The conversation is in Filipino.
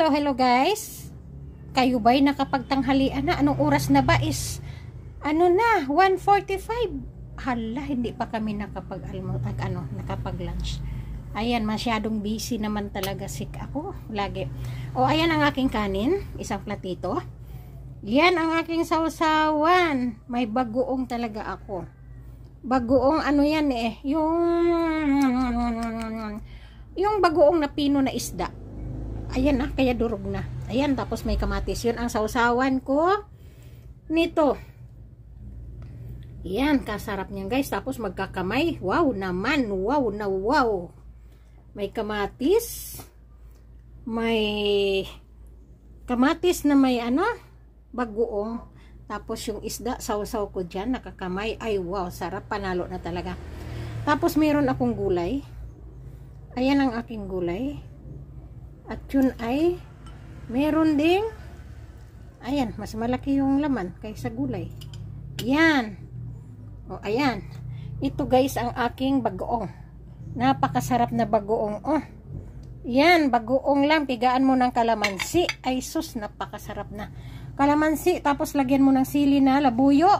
Hello guys. Kayo ba'y nakapagtanghalian na? Anong oras na ba is? Ano na? 1:45. Hala, hindi pa kami nakapag-lunch. Ayan, masyadong busy naman talaga ako. Lagi. O, ayan ang aking kanin. Isang platito. Yan ang aking sausawan. May bagoong talaga ako. Bagoong ano yan eh. Yung bagoong na pino na isda. Ayan na, kaya durog na. Ayan, tapos may kamatis. Yun ang sausawan ko nito. Yan, kasarap niyan guys. Tapos magkakamay. Wow naman. Wow na wow. May kamatis. May kamatis na may ano, bagoong. Tapos yung isda, sausaw ko dyan. Nakakamay. Ay wow, sarap. Panalo na talaga. Tapos meron akong gulay. Ayan ang aking gulay. At yun ay meron ding, ayan, mas malaki yung laman kaysa gulay. Yan. O, ayan. Ito guys ang aking bagoong. Napakasarap na bagoong. Oh. Yan, bagoong lang. Pigaan mo ng kalamansi. Ay sus, napakasarap na. Kalamansi, tapos lagyan mo ng sili na labuyo.